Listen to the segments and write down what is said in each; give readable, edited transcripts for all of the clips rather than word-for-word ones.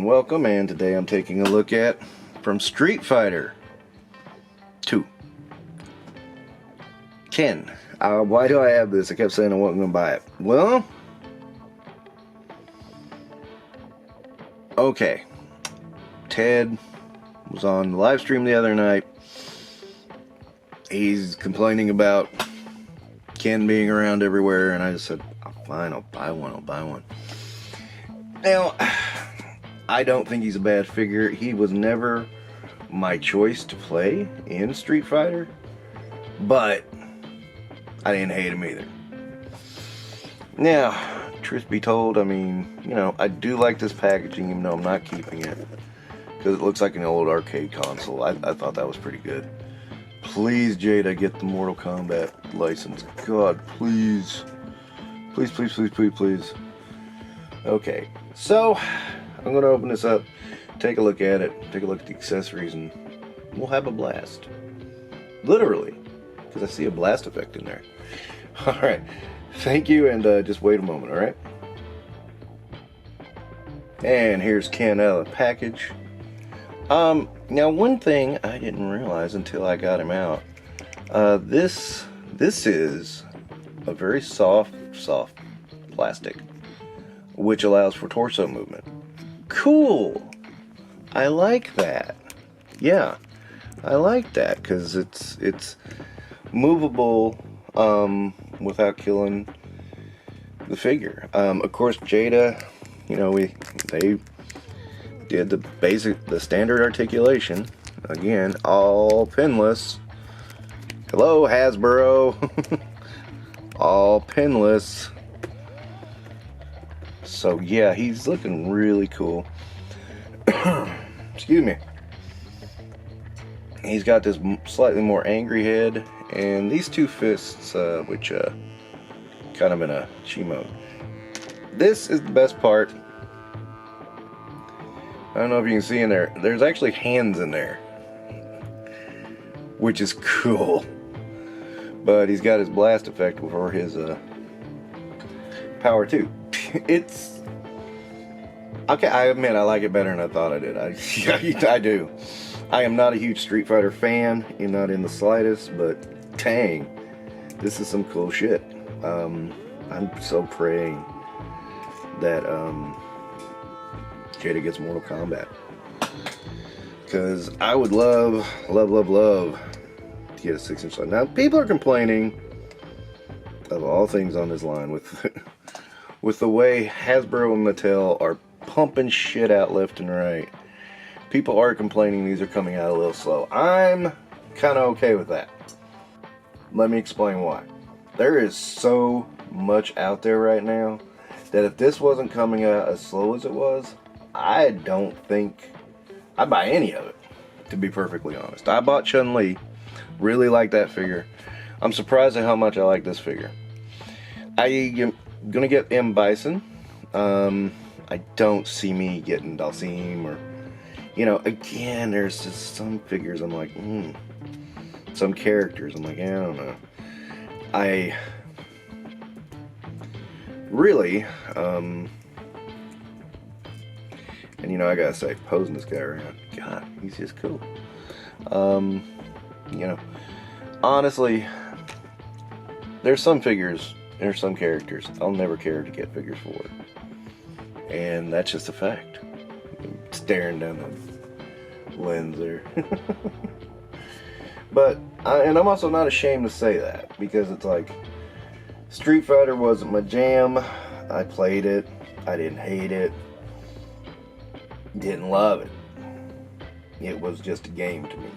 welcome, and today I'm taking a look at from Street Fighter 2. Ken. Why do I have this? I kept saying I wasn't going to buy it. Well, okay. Ted was on the live stream the other night. He's complaining about Ken being around everywhere, and I just said, oh, fine, I'll buy one. Now, I don't think he's a bad figure. He was never my choice to play in Street Fighter, but I didn't hate him either. Now, truth be told, I mean, you know, I do like this packaging, even though I'm not keeping it, because it looks like an old arcade console. I thought that was pretty good. Please, Jada, get the Mortal Kombat license. God, please. Please. Okay, so I'm going to open this up, take a look at it, take a look at the accessories, and we'll have a blast. Literally, because I see a blast effect in there. Alright, thank you, and just wait a moment, alright? And here's Ken out of the package. Now one thing I didn't realize until I got him out, this is a very soft plastic, which allows for torso movement. Cool! I like that. Yeah, I like that, because it's movable without killing the figure. Of course, Jada, you know, they did the standard articulation. Again, all pinless. Hello, Hasbro. All pinless. So yeah, he's looking really cool. Excuse me. He's got this slightly more angry head, and these two fists, which kind of in a chi mode. This is the best part. I don't know if you can see in there. There's actually hands in there, which is cool. But he's got his blast effect for his power too. It's okay. I admit I like it better than I thought I did. I do. I am not a huge Street Fighter fan, not in the slightest. But dang, this is some cool shit. I'm so praying that Jada gets Mortal Kombat, because I would love to get a 6-inch line. Now people are complaining of all things on this line with the way Hasbro and Mattel are pumping shit out left and right. People are complaining these are coming out a little slow. I'm kind of okay with that. Let me explain why. There is so much out there right now that if this wasn't coming out as slow as it was, I don't think I'd buy any of it, to be perfectly honest. I bought Chun, really like that figure. I'm surprised at how much I like this figure. I am gonna get M. Bison. I don't see me getting Dalsim, or, you know, again, there's just some figures I'm like, some characters I'm like, I don't know. I really, and you know, I gotta say, posing this guy around, God, he's just cool. You know, honestly, there's some figures, there's some characters I'll never care to get figures for, and that's just a fact. I'm staring down the lens there. But and I'm also not ashamed to say that, because it's like, Street Fighter wasn't my jam. I played it, I didn't hate it, didn't love it. It was just a game to me.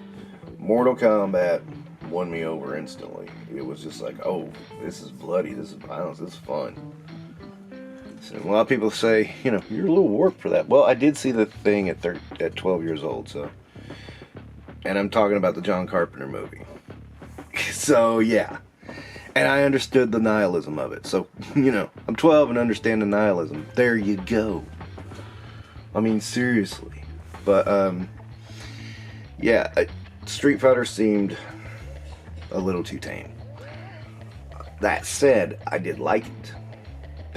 Mortal Kombat won me over instantly. It was just like, oh, this is bloody, this is violence, this is fun. So a lot of people say, you know, you're a little warped for that. Well, I did see the thing at 12 years old, so. And I'm talking about the John Carpenter movie. So, yeah. And I understood the nihilism of it. So, you know, I'm 12 and understand the nihilism. There you go. I mean, seriously. But, yeah, Street Fighter seemed a little too tame. That said, I did like it.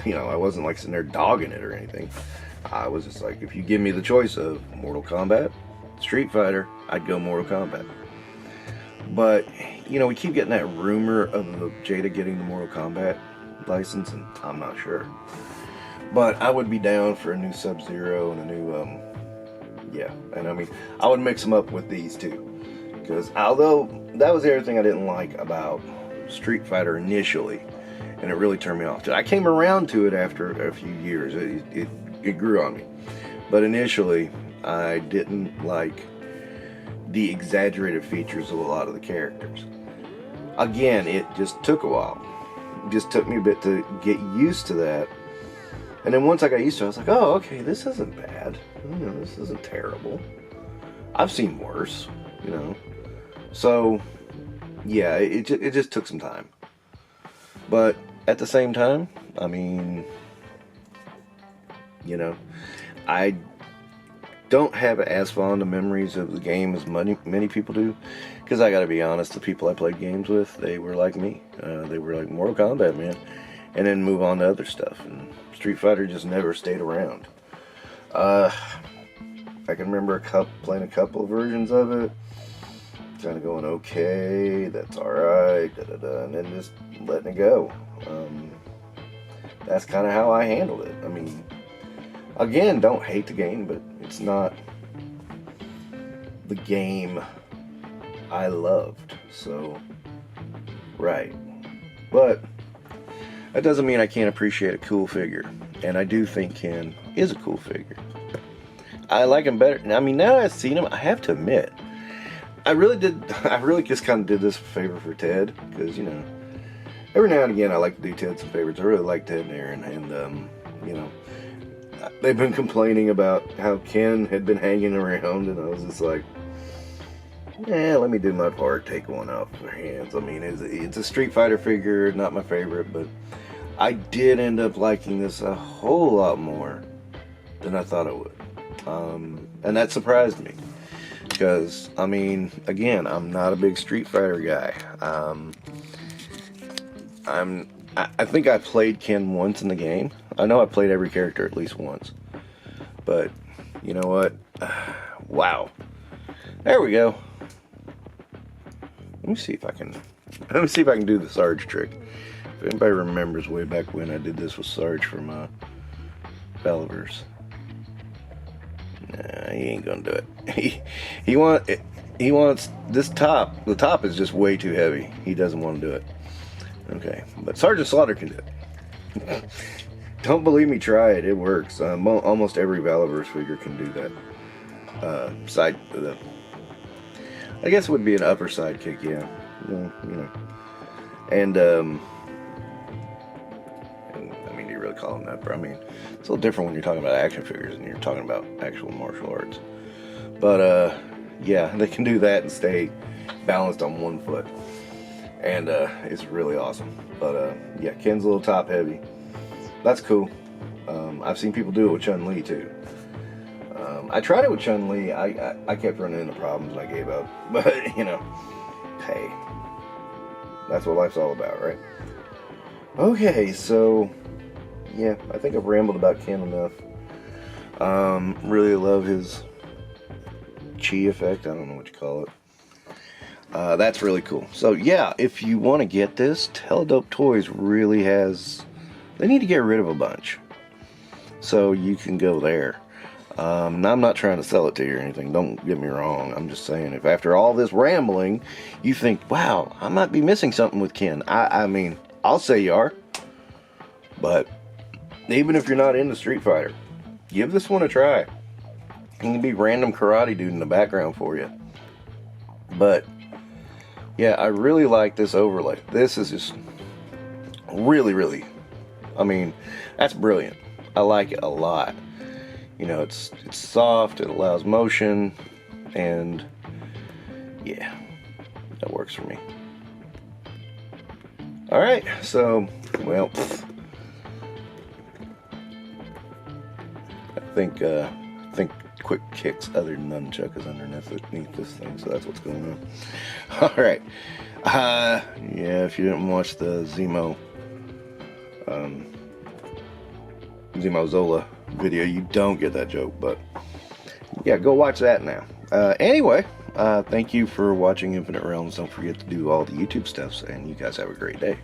You know, I wasn't like sitting there dogging it or anything. I was just like, if you give me the choice of Mortal Kombat, Street Fighter, I'd go Mortal Kombat. But, you know, we keep getting that rumor of Jada getting the Mortal Kombat license, and I'm not sure. But I would be down for a new Sub-Zero and a new, yeah. And I mean, I would mix them up with these two. Because although that was the other thing I didn't like about Street Fighter initially, and it really turned me off. I came around to it after a few years. It grew on me. But initially, I didn't like the exaggerated features of a lot of the characters. Again, it just took a while. It just took me a bit to get used to that. And then once I got used to it, I was like, oh, okay, this isn't bad. You know, this isn't terrible. I've seen worse, you know. So, yeah, it just took some time. But at the same time, I mean, you know, I don't have as fond of memories of the game as many people do, because I gotta be honest, the people I played games with, they were like me. They were like Mortal Kombat, man, and then move on to other stuff, and Street Fighter just never stayed around. I can remember playing a couple of versions of it, kind of going, okay, that's alright, and then just letting it go. That's kind of how I handled it. I mean, again, don't hate the game, but it's not the game I loved. So, right. But that doesn't mean I can't appreciate a cool figure. And I do think Ken is a cool figure. I like him better. I mean, now that I've seen him, I have to admit, I really just kind of did this favor for Ted. Because, you know, every now and again I like to do Ted some favorites. I really like Ted and Aaron. And, you know, they've been complaining about how Ken had been hanging around, and I was just like, yeah, let me do my part, take one off their hands. I mean, it's a Street Fighter figure, not my favorite, but I did end up liking this a whole lot more than I thought I would. And that surprised me, because, I mean, again, I'm not a big Street Fighter guy. I think I played Ken once in the game. I know I played every character at least once. But, you know what? Wow. There we go. Let me see if I can do the Sarge trick. If anybody remembers way back when I did this with Sarge from Bellaverse. Nah, he ain't gonna do it. He wants this top. The top is just way too heavy. He doesn't want to do it. Okay, but Sergeant Slaughter can do it. Don't believe me, try it. It works. Almost every Bellaverse figure can do that. I guess it would be an upper side kick, yeah. You know. And I mean, do you really call them that? But I mean, it's a little different when you're talking about action figures and you're talking about actual martial arts. But yeah, they can do that and stay balanced on one foot. And it's really awesome. But yeah, Ken's a little top heavy. That's cool. I've seen people do it with Chun too. I tried it with Chun I kept running into problems and I gave up. But you know, hey, that's what life's all about, right? Okay, so yeah, I think I've rambled about Ken enough. Really love his chi effect. I don't know what you call it. That's really cool. So yeah, if you want to get this, Teledope Toys really has, they need to get rid of a bunch. So you can go there. Now I'm not trying to sell it to you or anything, don't get me wrong. I'm just saying, if after all this rambling, you think, wow, I might be missing something with Ken. I mean, I'll say you are. But even if you're not into Street Fighter, give this one a try. It can be random karate dude in the background for you. But yeah, I really like this overlay. This is just really, I mean, that's brilliant. I like it a lot. You know, it's soft, it allows motion, and yeah, that works for me. Alright, so, well, I think quick kicks other than nunchuck is underneath this thing, so that's what's going on. Alright, yeah, if you didn't watch the Zemo Zola video, you don't get that joke. But yeah, go watch that now. Anyway, thank you for watching Infinite Realms. Don't forget to do all the YouTube stuff, and you guys have a great day.